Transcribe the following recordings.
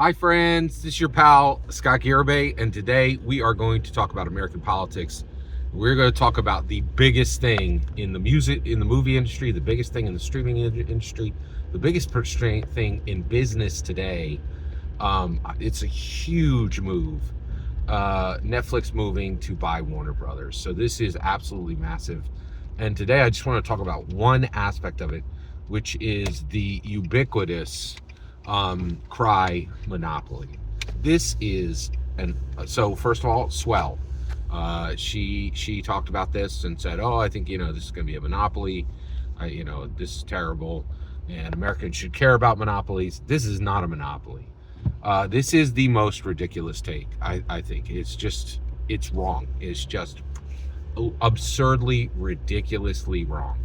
Hi friends, this is your pal Scott Garibay, and today we are going to talk about American politics. We're going to talk about the biggest thing in the movie industry, the biggest thing in the streaming industry, the biggest thing in business today. It's a huge move. Netflix moving to buy Warner Brothers. So this is absolutely massive. And today I just want to talk about one aspect of it, which is the ubiquitous cry monopoly. This is so first of all, Swell. She talked about this and said, "Oh, I think this is going to be a monopoly. This is terrible, and Americans should care about monopolies." This is not a monopoly. This is the most ridiculous take. I think it's wrong. It's just absurdly, ridiculously wrong.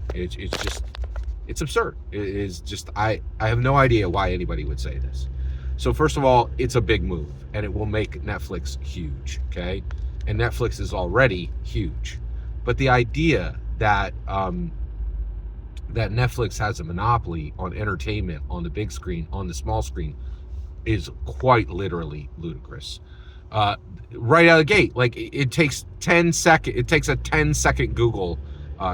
It's absurd. It is just, I have no idea why anybody would say this. So first of all, it's a big move, and it will make Netflix huge, okay? And Netflix is already huge. But the idea that that Netflix has a monopoly on entertainment on the big screen, on the small screen, is quite literally ludicrous. Right out of the gate, like it takes a 10-second Google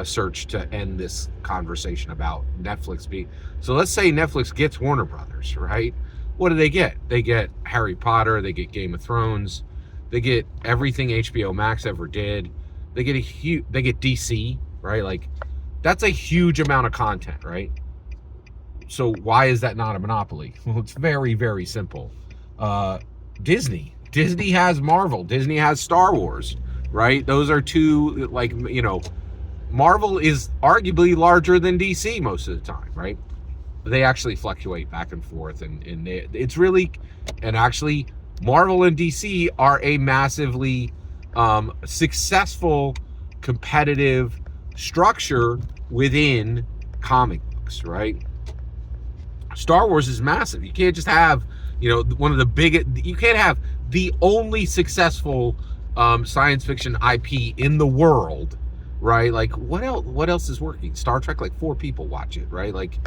search to end this conversation about Netflix being. So let's say Netflix gets Warner Brothers, right? What do they get? They get Harry Potter, they get Game of Thrones, they get everything HBO Max ever did. They get DC, right? Like that's a huge amount of content, right? So why is that not a monopoly? Well, it's very, very simple. Disney has Marvel, Disney has Star Wars, right? Those are two, like, Marvel is arguably larger than DC most of the time, right? They actually fluctuate back and forth, and actually Marvel and DC are a massively successful competitive structure within comic books, right? Star Wars is massive. You can't just have, one of the biggest, you can't have the only successful science fiction IP in the world, right? Like what else is working? Star Trek, like 4 people watch it, right? Like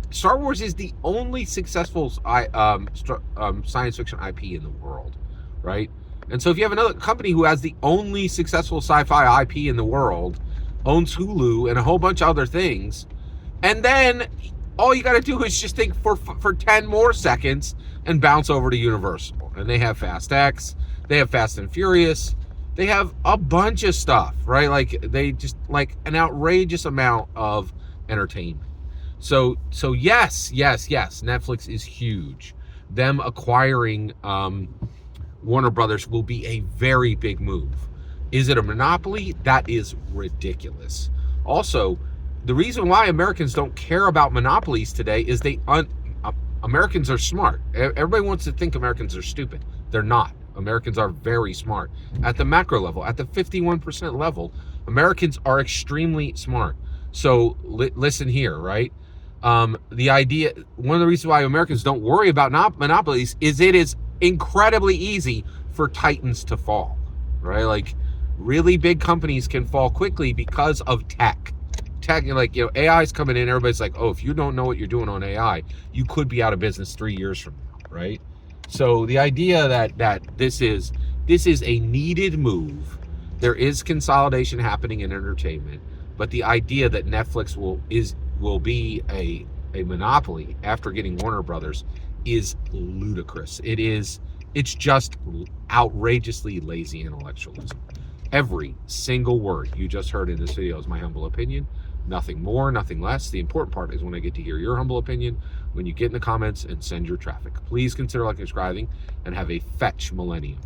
Star Wars is the only successful science fiction IP in the world, right? And so if you have another company who has the only successful sci-fi IP in the world, owns Hulu and a whole bunch of other things, and then all you got to do is just think for 10 more seconds and bounce over to Universal, and they have Fast X, they have Fast and Furious, they have a bunch of stuff, right? Like they just like an outrageous amount of entertainment. So yes, Netflix is huge. Them acquiring Warner Brothers will be a very big move. Is it a monopoly? That is ridiculous. Also, the reason why Americans don't care about monopolies today is Americans are smart. Everybody wants to think Americans are stupid. They're not. Americans are very smart. At the macro level, at the 51% level, Americans are extremely smart. So listen here, right? The idea, one of the reasons why Americans don't worry about monopolies is it is incredibly easy for titans to fall, right? Like really big companies can fall quickly because of tech, like, AI is coming in. Everybody's like, oh, if you don't know what you're doing on AI, you could be out of business 3 years from now, right? So the idea that this is a needed move. There is consolidation happening in entertainment, but the idea that Netflix will be a monopoly after getting Warner Brothers is ludicrous. It's just outrageously lazy intellectualism. Every single word you just heard in this video is my humble opinion. Nothing more, nothing less. The important part is when I get to hear your humble opinion, when you get in the comments and send your traffic. Please consider liking and subscribing, and have a fetch millennium.